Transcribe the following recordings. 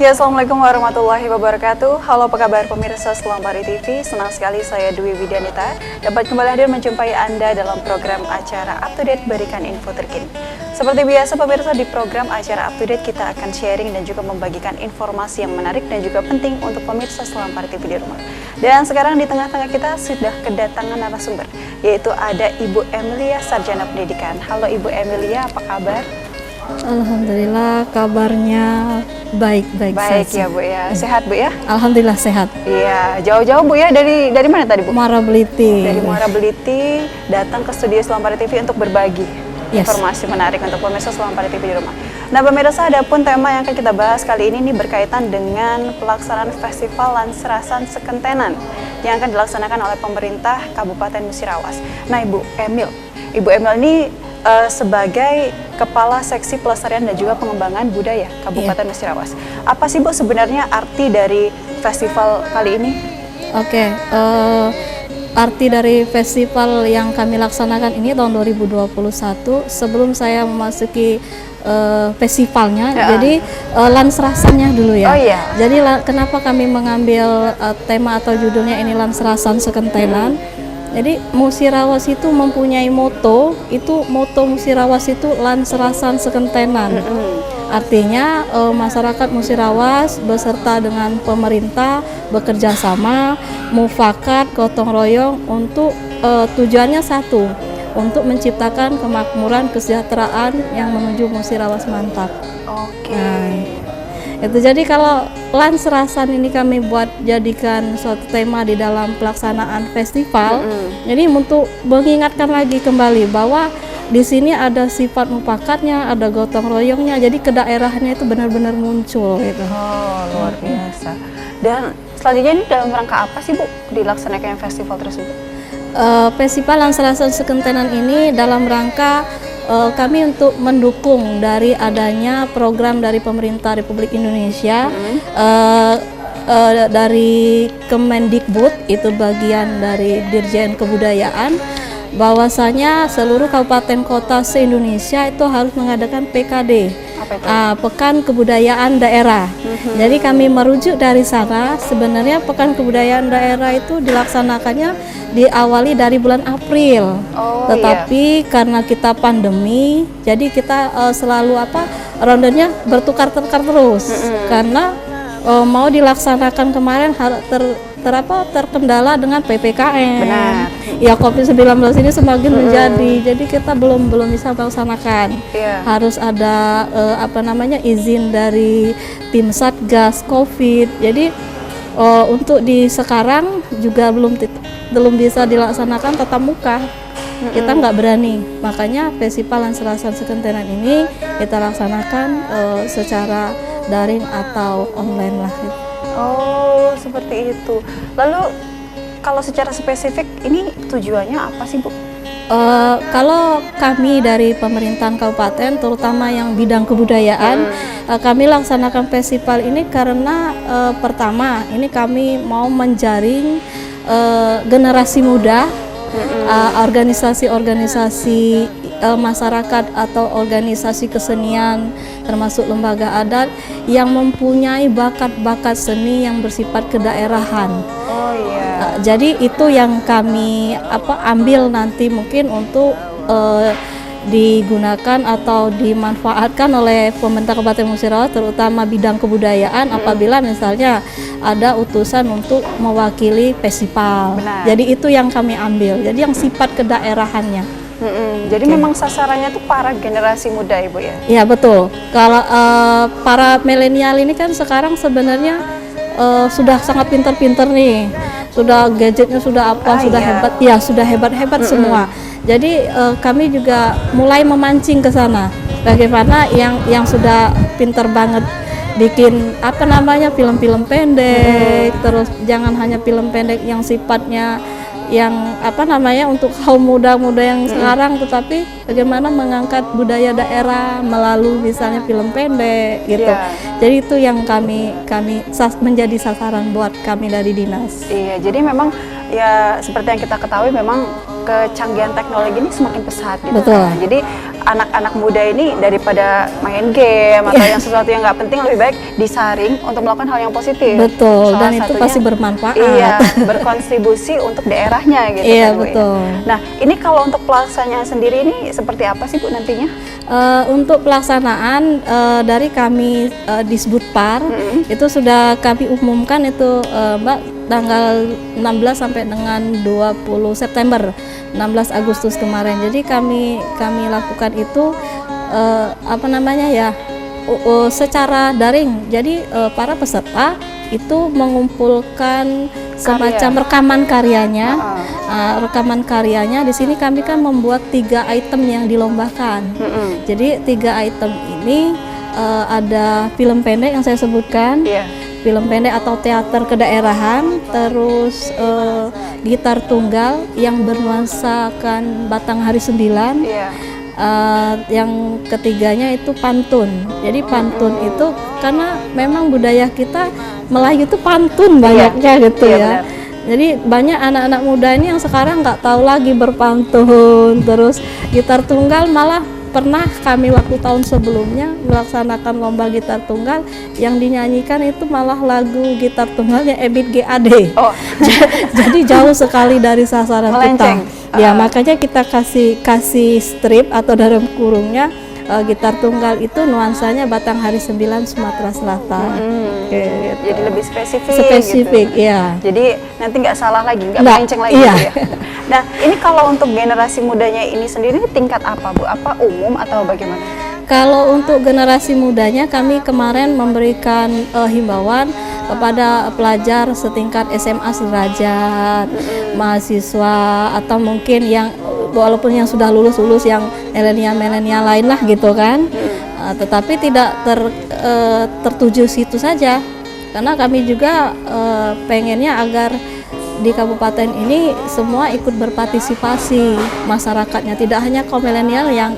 Ya, Assalamualaikum warahmatullahi wabarakatuh. Halo, apa kabar pemirsa Selampari TV? Senang sekali saya Dwi Widianita dapat kembali hadir menjumpai Anda dalam program acara Up to Date berikan info terkini. Seperti biasa pemirsa, di program acara Up to Date kita akan sharing dan juga membagikan informasi yang menarik dan juga penting untuk pemirsa Selampari TV di rumah. Dan sekarang di tengah-tengah kita sudah kedatangan narasumber, yaitu ada Ibu Emilia, Sarjana Pendidikan. Halo Ibu Emilia, apa kabar? Alhamdulillah, kabarnya baik-baik saja. Baik ya Bu ya, sehat Bu ya? Alhamdulillah sehat. Iya, jauh-jauh Bu ya, dari mana tadi Bu? Muara Beliti. Dari Muara Beliti datang ke studio Selampari TV untuk berbagi informasi menarik untuk pemirsa Selampari TV di rumah. Nah pemirsa, ada pun tema yang akan kita bahas kali ini berkaitan dengan pelaksanaan Festival Lansrasan Sekentenan yang akan dilaksanakan oleh pemerintah Kabupaten Musirawas. Nah Ibu Emil ini sebagai Kepala Seksi Pelestarian dan juga Pengembangan Budaya Kabupaten Musirawas. Apa sih Bu sebenarnya arti dari festival kali ini? Oke, arti dari festival yang kami laksanakan ini tahun 2021, sebelum saya memasuki festivalnya, jadi Lansrasannya dulu ya. Oh iya. Jadi kenapa kami mengambil tema atau judulnya ini Lansrasan Sekentenan? Jadi Musirawas itu mempunyai moto Musirawas itu Lansrasan Sekentenan. Artinya masyarakat Musirawas beserta dengan pemerintah bekerja sama, mufakat, gotong royong untuk tujuannya satu, untuk menciptakan kemakmuran kesejahteraan yang menuju Musirawas mantap. Oke. Itu jadi kalau Lansrasan ini kami buat jadikan suatu tema di dalam pelaksanaan festival. Jadi untuk mengingatkan lagi kembali bahwa di sini ada sifat mufakatnya, ada gotong royongnya. Jadi ke daerahnya itu benar-benar muncul gitu. Oh, luar biasa. Dan selanjutnya ini dalam rangka apa sih Bu dilaksanakan festival tersebut? Festival Lansrasan Sekentenan ini dalam rangka kami untuk mendukung dari adanya program dari pemerintah Republik Indonesia, dari Kemendikbud, itu bagian dari Dirjen Kebudayaan, bahwasanya seluruh kabupaten kota se-Indonesia itu harus mengadakan PKD, Pekan Kebudayaan Daerah. Jadi kami merujuk dari sana. Sebenarnya Pekan Kebudayaan Daerah itu dilaksanakannya diawali dari bulan April, tetapi karena kita pandemi, jadi kita selalu rondenya bertukar-tukar terus, karena mau dilaksanakan kemarin terkendala dengan PPKM. Benar. Ya COVID-19 ini semakin menjadi, jadi kita belum bisa melaksanakan. Harus ada izin dari tim Satgas COVID. Jadi untuk di sekarang juga belum bisa dilaksanakan tatap muka. Kita nggak berani, makanya Festival Lansrasan Sekentenan ini kita laksanakan secara daring atau online lah. Oh, seperti itu. Lalu kalau secara spesifik ini tujuannya apa sih Bu? Kalau kami dari pemerintahan kabupaten, terutama yang bidang kebudayaan, kami laksanakan festival ini karena pertama, ini kami mau menjaring generasi muda, organisasi-organisasi masyarakat atau organisasi kesenian, termasuk lembaga adat yang mempunyai bakat-bakat seni yang bersifat kedaerahan. Jadi itu yang kami ambil nanti mungkin untuk digunakan atau dimanfaatkan oleh pemerintah Kabupaten Musirawas, terutama bidang kebudayaan, apabila misalnya ada utusan untuk mewakili festival. Jadi itu yang kami ambil, jadi yang sifat kedaerahannya. Jadi memang sasarannya tuh para generasi muda Ibu ya? Iya betul. Kalau para milenial ini kan sekarang sebenarnya sudah sangat pintar-pintar nih, sudah gadgetnya sudah sudah hebat, ya sudah hebat-hebat semua. Jadi kami juga mulai memancing ke sana, bagaimana yang sudah pintar banget bikin film-film pendek, terus jangan hanya film pendek yang sifatnya yang untuk kaum muda-muda yang sekarang, tetapi bagaimana mengangkat budaya daerah melalui misalnya film pendek gitu. Jadi itu yang kami menjadi sasaran buat kami dari dinas. Iya, jadi memang ya seperti yang kita ketahui memang kecanggihan teknologi ini semakin pesat gitu. Betul. Jadi anak-anak muda ini daripada main game atau yang sesuatu yang nggak penting, lebih baik disaring untuk melakukan hal yang positif. Betul, Salah dan itu satunya, pasti bermanfaat. Iya, berkontribusi untuk daerahnya gitu Iya, kan Bu, betul. ya. Nah, ini kalau untuk pelaksanaan sendiri ini seperti apa sih Bu nantinya? Untuk pelaksanaan dari kami Disbudpar itu sudah kami umumkan itu Mbak tanggal 16 sampai dengan 20 September 16 Agustus kemarin. Jadi kami lakukan itu apa namanya ya secara daring. Jadi para peserta itu mengumpulkan semacam rekaman karyanya. Rekaman karyanya di sini kami kan membuat 3 item yang dilombakan. Jadi 3 item ini ada film pendek yang saya sebutkan, film pendek atau teater kedaerahan, terus gitar tunggal yang bernuansakan Batang Hari 9. Yang ketiganya itu pantun. Jadi pantun itu karena memang budaya kita Melayu itu pantun banyaknya gitu ya. Benar. Jadi banyak anak-anak muda ini yang sekarang nggak tahu lagi berpantun. Terus gitar tunggal malah pernah kami waktu tahun sebelumnya melaksanakan lomba gitar tunggal yang dinyanyikan itu malah lagu gitar tunggalnya Ebit GAD. Jadi jauh sekali dari sasaran kita. Ya makanya kita kasih strip atau dalam kurungnya gitar tunggal itu nuansanya Batang Hari 9 Sumatera Selatan. Gitu. Jadi lebih spesifik gitu. Ya. Jadi nanti nggak salah lagi, nggak melenceng lagi gitu ya. Nah, ini kalau untuk generasi mudanya ini sendiri tingkat apa Bu? Apa umum atau bagaimana? Kalau untuk generasi mudanya kami kemarin memberikan himbauan kepada pelajar setingkat SMA sederajat, mahasiswa atau mungkin yang walaupun yang sudah lulus yang milenial lain lah gitu kan, tetapi tidak tertuju situ saja, karena kami juga pengennya agar di kabupaten ini semua ikut berpartisipasi masyarakatnya, tidak hanya kaum milenial yang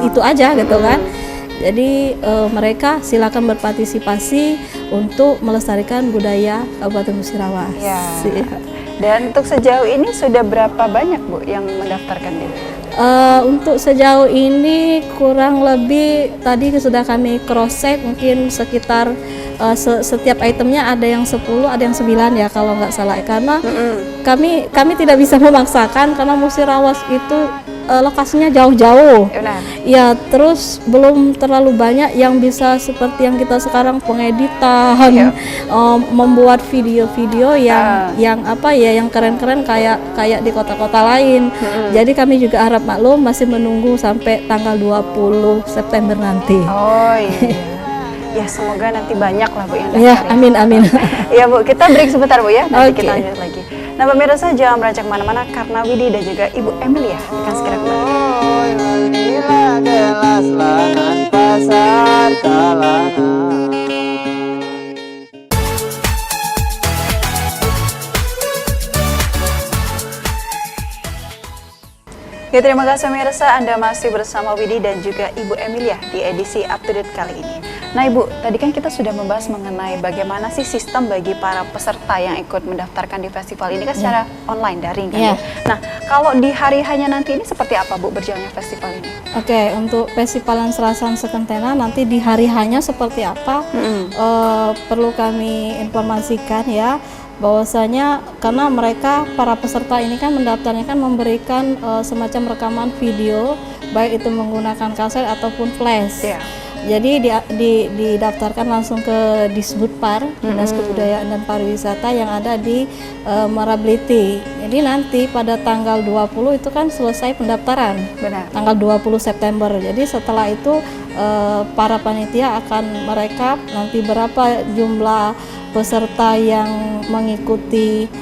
itu aja gitu kan. Jadi mereka silakan berpartisipasi untuk melestarikan budaya Kabupaten Musirawas. Dan untuk sejauh ini sudah berapa banyak Bu yang mendaftarkan diri? Untuk sejauh ini kurang lebih tadi sudah kami cross check mungkin sekitar setiap itemnya ada yang 10, ada yang 9 ya kalau nggak salah, karena kami tidak bisa memaksakan karena Musirawas itu lokasinya jauh-jauh. Ya, terus belum terlalu banyak yang bisa seperti yang kita sekarang pengeditan, membuat video-video yang apa ya, yang keren-keren kayak di kota-kota lain. Jadi kami juga harap maklum masih menunggu sampai tanggal 20 September nanti. Ya semoga nanti banyak lah Bu yang daftar. Ya, amin. Ya Bu, kita break sebentar Bu ya, nanti kita lanjut lagi. Nah pemirsa jangan beranjak kemana-mana karena Widi dan juga Ibu Emilia akan segera kembali. Ya, terima kasih pemirsa, Anda masih bersama Widi dan juga Ibu Emilia di edisi Up to Date kali ini. Nah Ibu, tadi kan kita sudah membahas mengenai bagaimana sih sistem bagi para peserta yang ikut mendaftarkan di festival ini kan secara online, daring kan. Nah, kalau di hari hanya nanti ini seperti apa Bu berjalannya festival ini? Oke, untuk Festivalan Serasan Sekentena nanti di hari hanya seperti apa perlu kami informasikan ya, bahwasanya karena mereka para peserta ini kan mendaftarnya kan memberikan semacam rekaman video baik itu menggunakan kaset ataupun flash. Jadi didaftarkan langsung ke Disbudpar, Dinas Kebudayaan dan Pariwisata yang ada di Merabliti. Jadi nanti pada tanggal 20 itu kan selesai pendaftaran. Tanggal 20 September. Jadi setelah itu para panitia akan merekap nanti berapa jumlah peserta yang mengikuti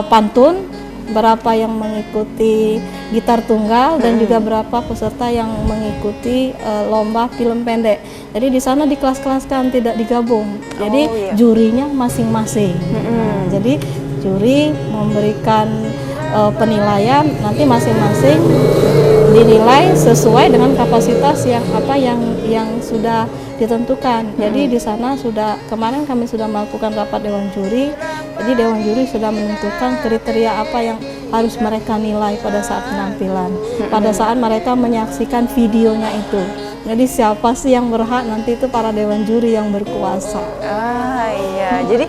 pantun, berapa yang mengikuti gitar tunggal, dan juga berapa peserta yang mengikuti lomba film pendek. Jadi di sana dikelas-kelaskan, tidak digabung. Jadi jurinya masing-masing. Jadi juri memberikan penilaian, nanti masing-masing dinilai sesuai dengan kapasitas yang sudah ditentukan. Jadi di sana kemarin kami sudah melakukan rapat dewan juri. Jadi dewan juri sudah menentukan kriteria apa yang harus mereka nilai pada saat penampilan, pada saat mereka menyaksikan videonya itu. Jadi siapa sih yang berhak, nanti itu para dewan juri yang berkuasa. Iya, jadi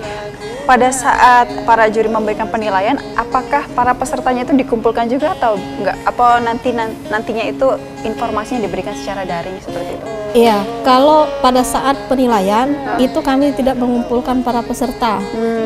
pada saat para juri memberikan penilaian, apakah para pesertanya itu dikumpulkan juga atau enggak? Apa nantinya itu informasinya diberikan secara daring seperti itu? Iya, kalau pada saat penilaian itu kami tidak mengumpulkan para peserta.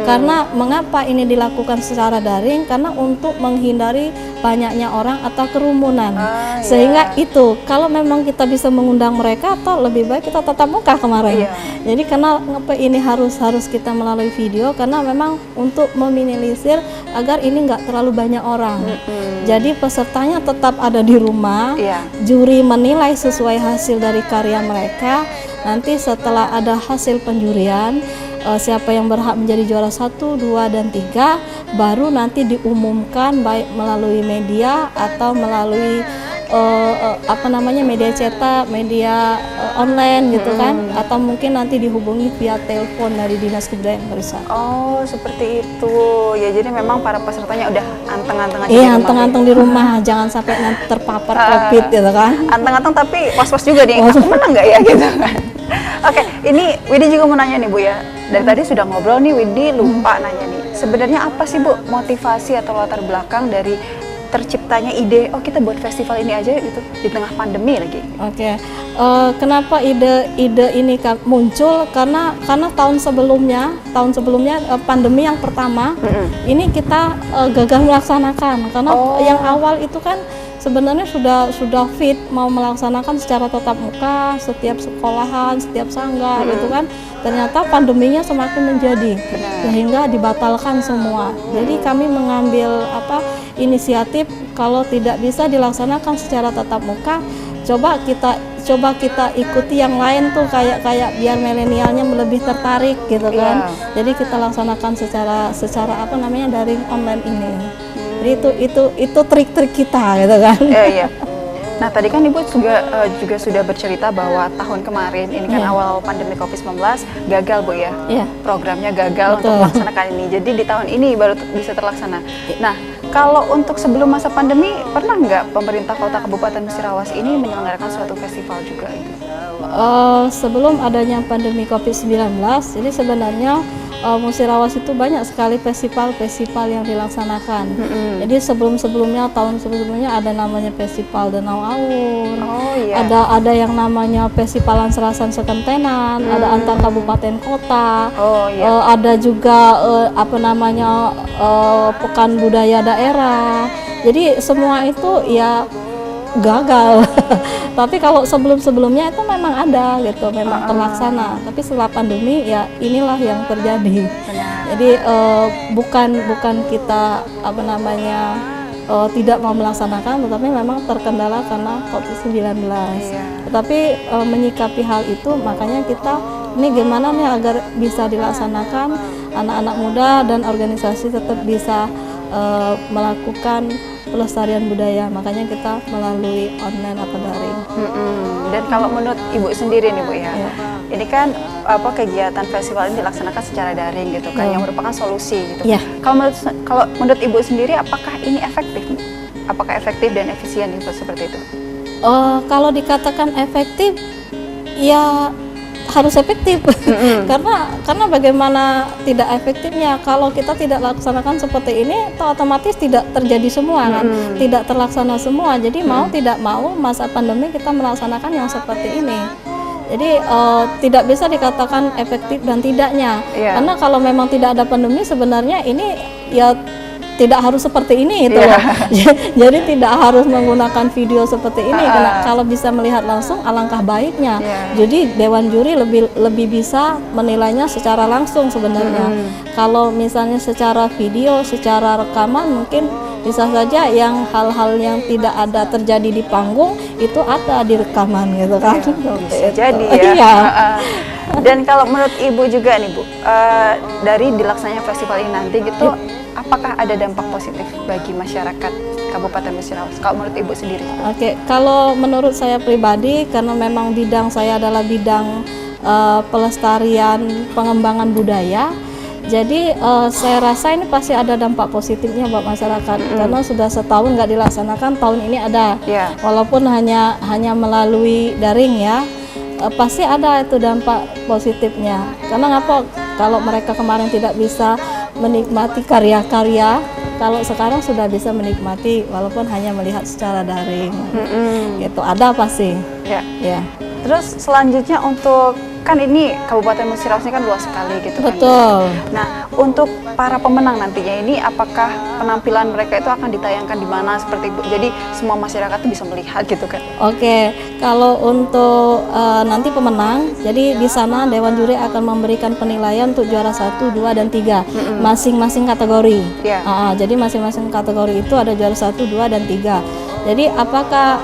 Karena mengapa ini dilakukan secara daring? Karena untuk menghindari banyaknya orang atau kerumunan. Sehingga itu kalau memang kita bisa mengundang mereka, atau lebih baik kita tatap muka kemarin. Jadi karena ini harus kita melalui video, karena memang untuk meminimalisir agar ini nggak terlalu banyak orang. Jadi pesertanya tetap ada di rumah. Juri menilai sesuai hasil dari karya mereka. Nanti setelah ada hasil penjurian, siapa yang berhak menjadi juara 1, 2, dan 3, baru nanti diumumkan baik melalui media atau melalui media cetak, media online gitu kan, atau mungkin nanti dihubungi via telepon dari Dinas Kebudayaan Pariwisata. Oh, seperti itu. Ya, jadi memang para pesertanya udah anteng-anteng aja. Iya, anteng-anteng di rumah, jangan sampai nanti terpapar COVID gitu kan. Anteng-anteng tapi was-was juga nih, aku menang nggak ya gitu kan. Oke, ini Widi juga mau nanya nih Bu ya. Dari tadi sudah ngobrol nih, Widi lupa nanya nih. Sebenarnya apa sih Bu motivasi atau latar belakang dari terciptanya ide, oh kita buat festival ini aja gitu di tengah pandemi lagi? Oke. Kenapa ide ini muncul? Karena tahun sebelumnya pandemi yang pertama ini kita gagal melaksanakan, karena yang awal itu kan sebenarnya sudah fit mau melaksanakan secara tatap muka setiap sekolahan, setiap sanggar gitu kan. Ternyata pandeminya semakin menjadi, sehingga dibatalkan semua. Jadi kami mengambil inisiatif, kalau tidak bisa dilaksanakan secara tatap muka, coba kita ikuti yang lain tuh, kayak biar milenialnya lebih tertarik gitu kan. Jadi kita laksanakan secara daring online ini. Jadi itu trik-trik kita gitu kan. Iya. Nah, tadi kan Ibu juga sudah bercerita bahwa tahun kemarin ini kan awal pandemi Covid-19 gagal Bu ya. Programnya gagal untuk melaksanakan ini. Jadi di tahun ini baru bisa terlaksana. Nah, kalau untuk sebelum masa pandemi, pernah nggak pemerintah Kota Kabupaten Musirawas ini menyelenggarakan suatu festival juga itu? Sebelum adanya pandemi Covid-19, jadi sebenarnya Musirawas itu banyak sekali festival yang dilaksanakan. Jadi tahun sebelumnya ada namanya Festival Danau Awur, ada yang namanya Festivalan Serasan Sekentenan, ada antar kabupaten kota, ada juga Pekan Budaya Daerah. Jadi semua itu ya gagal. Tapi kalau sebelumnya itu memang ada gitu, memang terlaksana. Tapi setelah pandemi ya inilah yang terjadi. Jadi bukan kita tidak mau melaksanakan, tetapi memang terkendala karena COVID-19. Tetapi menyikapi hal itu, makanya kita ini gimana nih agar bisa dilaksanakan, anak-anak muda dan organisasi tetap bisa melakukan pelestarian budaya, makanya kita melalui online atau daring. Dan kalau menurut Ibu sendiri nih Bu ya, ini kan kegiatan festival ini dilaksanakan secara daring gitu kan, yang merupakan solusi gitu. Kalau menurut Ibu sendiri, apakah ini efektif? Apakah efektif dan efisien gitu seperti itu? Kalau dikatakan efektif, ya harus efektif. Karena bagaimana tidak efektifnya kalau kita tidak laksanakan seperti ini, otomatis tidak terjadi semua kan, tidak terlaksana semua. Jadi mau tidak mau masa pandemi kita melaksanakan yang seperti ini. Jadi tidak bisa dikatakan efektif dan tidaknya. Karena kalau memang tidak ada pandemi, sebenarnya ini ya tidak harus seperti ini itu loh. Jadi tidak harus menggunakan video seperti ini. Kalau bisa melihat langsung, alangkah baiknya. Jadi dewan juri lebih bisa menilainya secara langsung sebenarnya. Kalau misalnya secara video, secara rekaman, mungkin bisa saja yang hal-hal yang tidak ada terjadi di panggung itu ada di rekaman gitu kan. Bisa jadi ya. Dan kalau menurut Ibu juga nih Bu, dari dilaksananya festival ini nanti gitu, apakah ada dampak positif bagi masyarakat Kabupaten Musirawas? Kalau menurut Ibu sendiri? Kalau menurut saya pribadi, karena memang bidang saya adalah bidang pelestarian pengembangan budaya, Jadi saya rasa ini pasti ada dampak positifnya buat masyarakat karena sudah setahun nggak dilaksanakan, tahun ini ada. Walaupun hanya melalui daring ya, pasti ada itu dampak positifnya. Karena ngapa kalau mereka kemarin tidak bisa menikmati karya-karya, kalau sekarang sudah bisa menikmati walaupun hanya melihat secara daring. Gitu ada pasti. Ya. Terus selanjutnya untuk, kan ini Kabupaten Musirawas ini kan luas sekali gitu kan. Betul. Nah, untuk para pemenang nantinya ini apakah penampilan mereka itu akan ditayangkan di mana seperti itu? Jadi semua masyarakat itu bisa melihat gitu kan. Oke, kalau untuk nanti pemenang, jadi di sana Dewan Juri akan memberikan penilaian untuk juara 1, 2, dan 3 masing-masing kategori. Jadi masing-masing kategori itu ada juara 1, 2, dan 3. Jadi apakah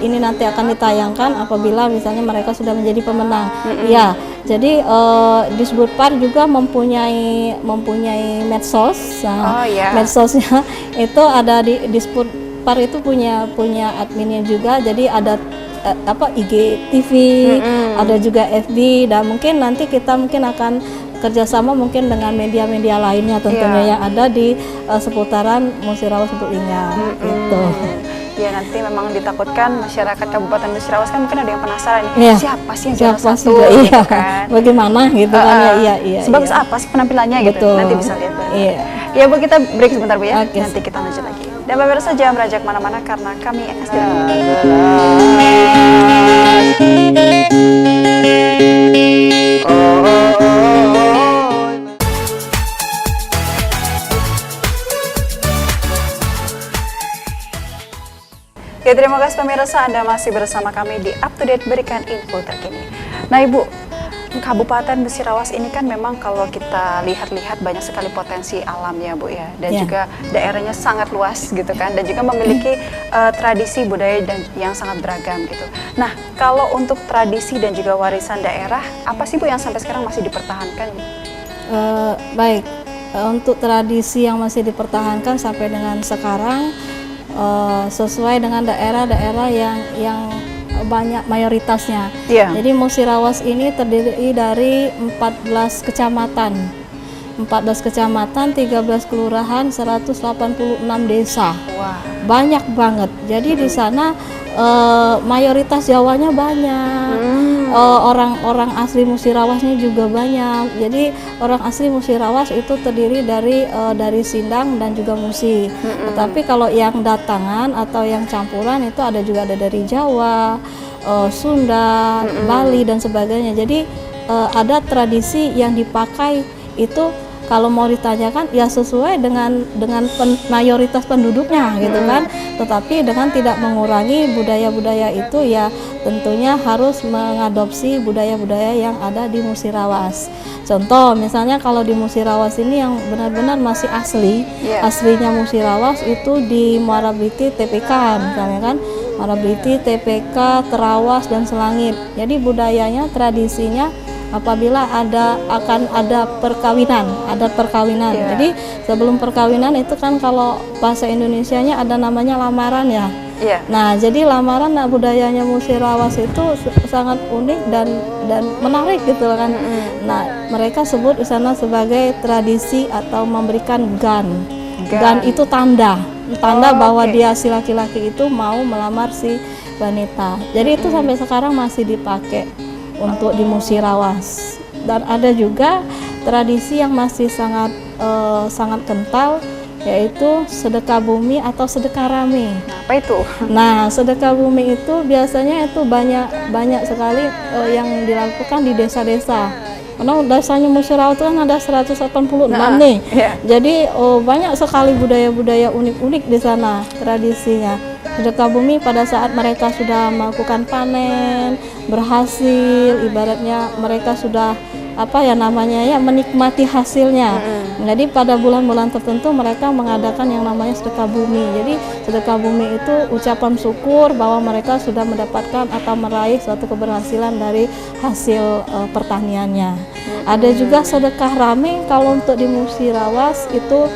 ini nanti akan ditayangkan apabila misalnya mereka sudah menjadi pemenang? Ya, jadi Disbudpar juga mempunyai medsos. Medsosnya itu ada di Disbudpar itu punya adminnya juga. Jadi ada IGTV, ada juga FB, dan mungkin nanti kita akan kerjasama mungkin dengan media-media lainnya tentunya yang ada di seputaran Musirawas untuk Lingga gitu. Ya, nanti memang ditakutkan masyarakat Kabupaten Musirawas kan mungkin ada yang penasaran nih, siapa sih yang juara 1 gitu kan. Bagaimana gitu kan ya. Sebagus apa sih penampilannya gitu. Nanti bisa lihat. Ya Bu, kita break sebentar Bu ya. Nanti kita lanjut lagi. Dan pemirsa jangan beranjak mana-mana karena kami akan segera Ya, terima kasih pemirsa, Anda masih bersama kami di Up to Date, berikan info terkini. Nah Ibu, Kabupaten Musirawas ini kan memang kalau kita lihat-lihat banyak sekali potensi alamnya Bu ya, dan juga daerahnya sangat luas gitu kan, dan juga memiliki tradisi budaya dan yang sangat beragam gitu. Nah, kalau untuk tradisi dan juga warisan daerah, apa sih Bu yang sampai sekarang masih dipertahankan? Baik, untuk tradisi yang masih dipertahankan sampai dengan sekarang, sesuai dengan daerah-daerah yang banyak mayoritasnya. Jadi Musirawas ini terdiri dari 14 kecamatan, 13 kelurahan, 186 desa. Banyak banget. Jadi di sana mayoritas Jawanya banyak. Orang asli Musirawasnya juga banyak. Jadi orang asli Musirawas itu terdiri dari Sindang dan juga Musi. Tetapi kalau yang datangan atau yang campuran itu ada dari Jawa, Sunda, Bali dan sebagainya. Jadi ada tradisi yang dipakai itu kalau mau ditanyakan ya sesuai dengan mayoritas penduduknya gitu kan, tetapi dengan tidak mengurangi budaya-budaya itu ya tentunya harus mengadopsi budaya-budaya yang ada di Musirawas. Contoh misalnya kalau di Musirawas ini yang benar-benar masih aslinya Musirawas itu di Muara Bliti, TPK misalnya kan, Muara Bliti, TPK, Terawas dan Selangit. Jadi budayanya, tradisinya apabila akan ada perkawinan. Jadi sebelum perkawinan itu kan kalau bahasa Indonesianya ada namanya lamaran ya. Nah, jadi lamaran budayanya Musirawas itu sangat unik dan menarik gitu kan. Nah, mereka sebut di sana sebagai tradisi atau memberikan gan. Gan itu tanda bahwa dia si laki-laki itu mau melamar si wanita. Jadi itu sampai sekarang masih dipakai untuk di Musirawas. Dan ada juga tradisi yang masih sangat kental, yaitu sedekah bumi atau sedekah rame. Apa itu? Nah, sedekah bumi itu biasanya itu banyak sekali yang dilakukan di desa-desa. Karena desanya Musirawas itu kan ada 186 nih. Jadi banyak sekali budaya-budaya unik-unik di sana tradisinya. Sedekah bumi pada saat mereka sudah melakukan panen, berhasil, ibaratnya mereka sudah menikmati hasilnya. Jadi pada bulan-bulan tertentu mereka mengadakan yang namanya sedekah bumi. Jadi sedekah bumi itu ucapan syukur bahwa mereka sudah mendapatkan atau meraih suatu keberhasilan dari hasil pertaniannya. Ada juga sedekah rame. Kalau untuk di Musirawas itu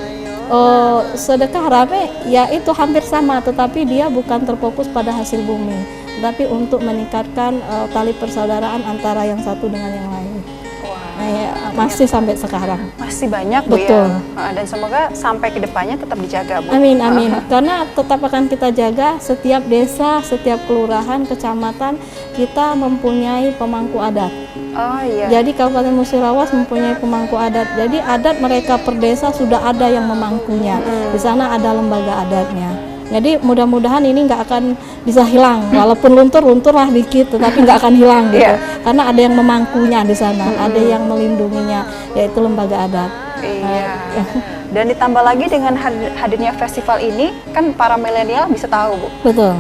sedekah rame ya itu hampir sama, tetapi dia bukan terfokus pada hasil bumi, tapi untuk meningkatkan tali persaudaraan antara yang satu dengan yang lain. masih sampai sekarang. Masih banyak Bu Betul. ya. Dan semoga sampai ke depannya tetap dijaga Bu. Amin, amin. Karena tetap akan kita jaga setiap desa, setiap kelurahan, kecamatan kita mempunyai pemangku adat. Oh iya. Jadi Kabupaten Musirawas mempunyai pemangku adat. Jadi adat mereka per desa sudah ada yang memangkunya. Di sana ada lembaga adatnya. Jadi mudah-mudahan ini nggak akan bisa hilang. Walaupun luntur lah dikit, tetapi nggak akan hilang gitu. Karena ada yang memangkunya di sana, ada yang melindunginya, yaitu lembaga adat. Iya. Dan ditambah lagi dengan hadirnya festival ini, kan para milenial bisa tahu Bu. Betul.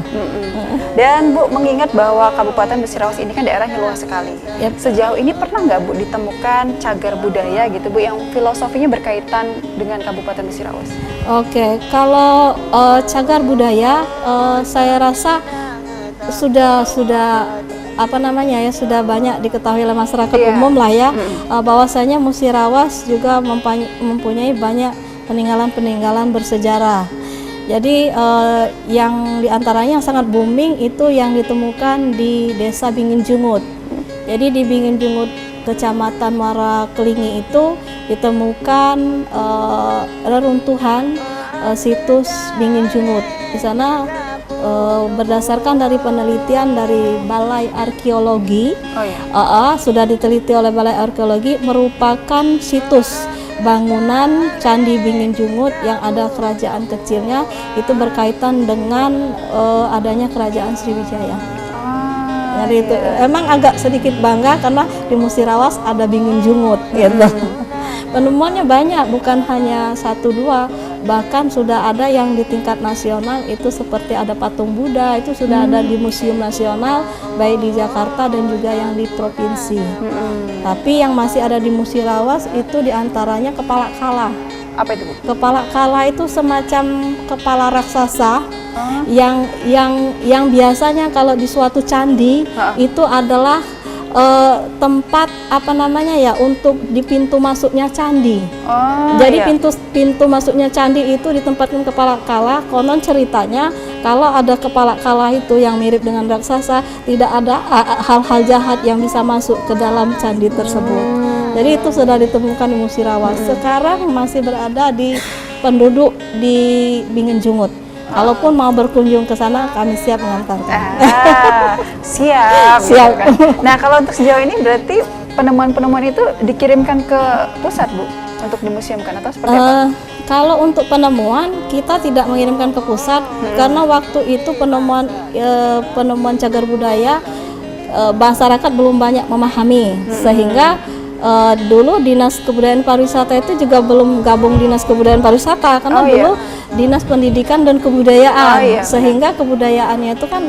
Dan Bu mengingat bahwa Kabupaten Musirawas ini kan daerahnya luas sekali. Yep. Sejauh ini pernah nggak Bu ditemukan cagar budaya gitu Bu yang filosofinya berkaitan dengan Kabupaten Musirawas? Oke, kalau cagar budaya saya rasa sudah apa namanya ya, sudah banyak diketahui oleh masyarakat umum lah ya, bahwasanya Musirawas juga mempunyai banyak peninggalan bersejarah. Jadi yang diantaranya yang sangat booming itu yang ditemukan di Desa Bingin Jungut. Jadi di Bingin Jungut, Kecamatan Muara Kelingi itu ditemukan reruntuhan situs Bingin Jungut. Di sana berdasarkan dari penelitian dari Balai Arkeologi, sudah diteliti oleh Balai Arkeologi, merupakan situs bangunan Candi Bingin Jungut yang ada kerajaan kecilnya, itu berkaitan dengan adanya kerajaan Sriwijaya. Jadi itu emang agak sedikit bangga karena di Musirawas ada Bingin Jungut gitu. Penemuannya banyak, bukan hanya 1-2, bahkan sudah ada yang di tingkat nasional, itu seperti ada patung Buddha, itu sudah ada di Museum Nasional, baik di Jakarta dan juga yang di provinsi. Tapi yang masih ada di Musirawas itu diantaranya kepala kala. Apa itu Bu? Kepala kala itu semacam kepala raksasa yang biasanya kalau di suatu candi itu adalah tempat apa namanya ya, untuk di pintu masuknya candi. Jadi pintu masuknya candi itu ditempatkan kepala kala. Konon ceritanya kalau ada kepala kala itu yang mirip dengan raksasa, tidak ada hal-hal jahat yang bisa masuk ke dalam candi tersebut. Jadi itu sudah ditemukan di Musirawas. Sekarang masih berada di penduduk di Bingin Jungut. Kalaupun mau berkunjung ke sana, kami siap mengantarkan. Siap. Siap. Gitu kan. Nah, kalau untuk sejauh ini berarti penemuan-penemuan itu dikirimkan ke pusat Bu untuk dimuseumkan atau seperti apa? Kalau untuk penemuan kita tidak mengirimkan ke pusat karena waktu itu penemuan cagar budaya masyarakat belum banyak memahami, sehingga dulu Dinas Kebudayaan Pariwisata itu juga belum gabung Dinas Kebudayaan Pariwisata karena dulu Dinas Pendidikan dan Kebudayaan, sehingga kebudayaannya itu kan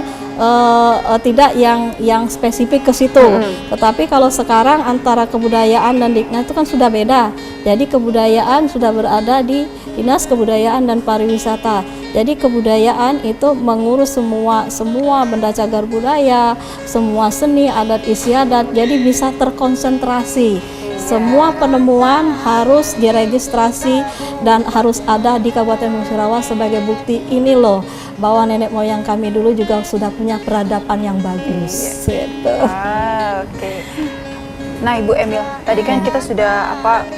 tidak yang spesifik ke situ. Tetapi kalau sekarang antara kebudayaan dan Diknas itu kan sudah beda. Jadi kebudayaan sudah berada di Dinas Kebudayaan dan Pariwisata. Jadi kebudayaan itu mengurus semua benda cagar budaya, semua seni, adat istiadat. Jadi bisa terkonsentrasi. Semua penemuan harus diregistrasi dan harus ada di Kabupaten Musirawas sebagai bukti ini loh bahwa nenek moyang kami dulu juga sudah punya peradaban yang bagus. Gitu. Oke. Nah, Ibu Emil, tadi kan kita sudah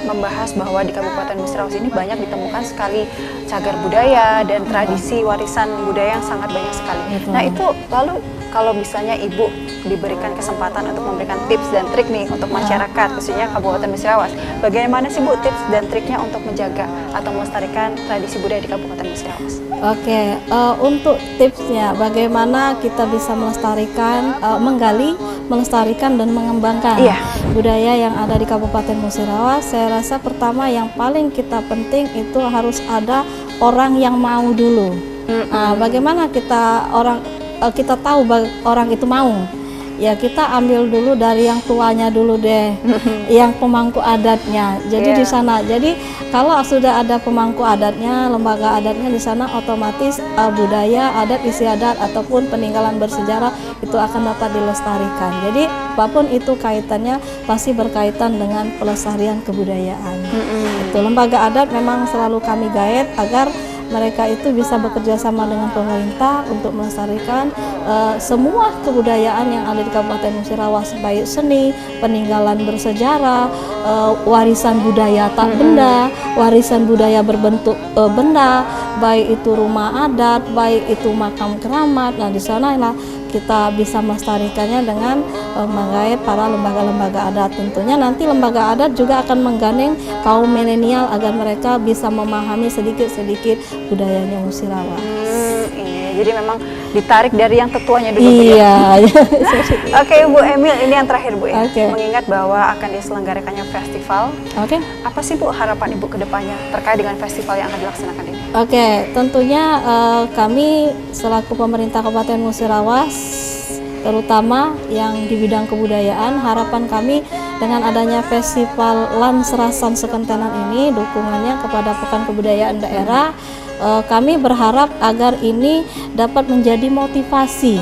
membahas bahwa di Kabupaten Musirawas ini banyak ditemukan sekali cagar budaya dan tradisi warisan budaya yang sangat banyak sekali. Nah, itu lalu kalau misalnya Ibu diberikan kesempatan untuk memberikan tips dan trik nih untuk masyarakat, khususnya Kabupaten Musirawas, bagaimana sih Bu tips dan triknya untuk menjaga atau melestarikan tradisi budaya di Kabupaten Musirawas? Oke, untuk tipsnya bagaimana kita bisa melestarikan, menggali, melestarikan dan mengembangkan budaya yang ada di Kabupaten Musirawas. Saya rasa pertama yang paling kita penting itu harus ada orang yang mau dulu. Bagaimana kita tahu orang itu mau? Ya kita ambil dulu dari yang tuanya dulu deh, yang pemangku adatnya. Jadi di sana. Jadi kalau sudah ada pemangku adatnya, lembaga adatnya di sana, otomatis budaya, adat istiadat ataupun peninggalan bersejarah itu akan dapat dilestarikan. Jadi apapun itu kaitannya pasti berkaitan dengan pelestarian kebudayaan. Itu lembaga adat memang selalu kami gaet agar mereka itu bisa bekerja sama dengan pemerintah untuk melestarikan semua kebudayaan yang ada di Kabupaten Musirawas, baik seni, peninggalan bersejarah, warisan budaya tak benda, warisan budaya berbentuk benda, baik itu rumah adat, baik itu makam keramat. Nah, di sana lah kita bisa melestarikannya dengan menggait para lembaga-lembaga adat. Tentunya nanti lembaga adat juga akan menggandeng kaum milenial agar mereka bisa memahami sedikit-sedikit budayanya Musirawas. Iya, jadi memang ditarik dari yang tetuanya dulu. Iya. Oke, Bu Emil, ini yang terakhir Bu ya. Oke. Mengingat bahwa akan diselenggarakannya festival, Oke. apa sih Bu harapan Ibu ke depannya terkait dengan festival yang akan dilaksanakan ini? Oke, tentunya kami selaku pemerintah Kabupaten Musirawas, terutama yang di bidang kebudayaan, harapan kami dengan adanya festival Lan Serasan Sekentenan ini, dukungannya kepada Pekan Kebudayaan Daerah, kami berharap agar ini dapat menjadi motivasi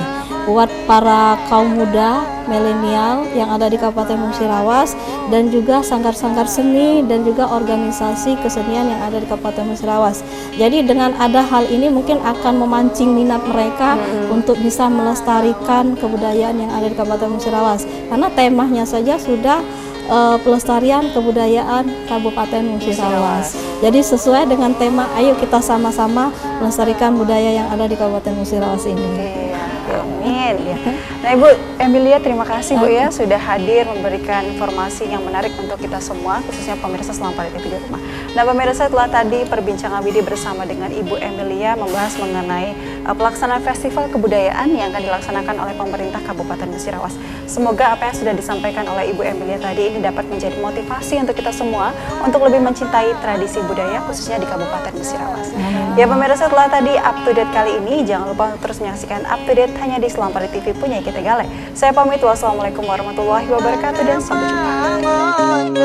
buat para kaum muda milenial yang ada di Kabupaten Musirawas dan juga sanggar-sanggar seni dan juga organisasi kesenian yang ada di Kabupaten Musirawas. Jadi dengan ada hal ini mungkin akan memancing minat mereka untuk bisa melestarikan kebudayaan yang ada di Kabupaten Musirawas. Karena temanya saja sudah pelestarian kebudayaan Kabupaten Musirawas. Jadi sesuai dengan tema, ayo kita sama-sama melestarikan budaya yang ada di Kabupaten Musirawas ini. Amin. Ya. Nah, Ibu Emilia, terima kasih Bu ya sudah hadir memberikan informasi yang menarik untuk kita semua, khususnya pemirsa Selampari TV di rumah. Nah, pemirsa, setelah tadi perbincangan Widi bersama dengan Ibu Emilia membahas mengenai pelaksanaan festival kebudayaan yang akan dilaksanakan oleh pemerintah Kabupaten Musirawas. Semoga apa yang sudah disampaikan oleh Ibu Emilia tadi ini dapat menjadi motivasi untuk kita semua untuk lebih mencintai tradisi budaya khususnya di Kabupaten Musirawas. Ya pemirsa, setelah tadi up to date kali ini, jangan lupa untuk terus menyaksikan up to date hanya di Selampari TV punya kita Gale. Saya pamit, wassalamualaikum warahmatullahi wabarakatuh dan sampai batanglah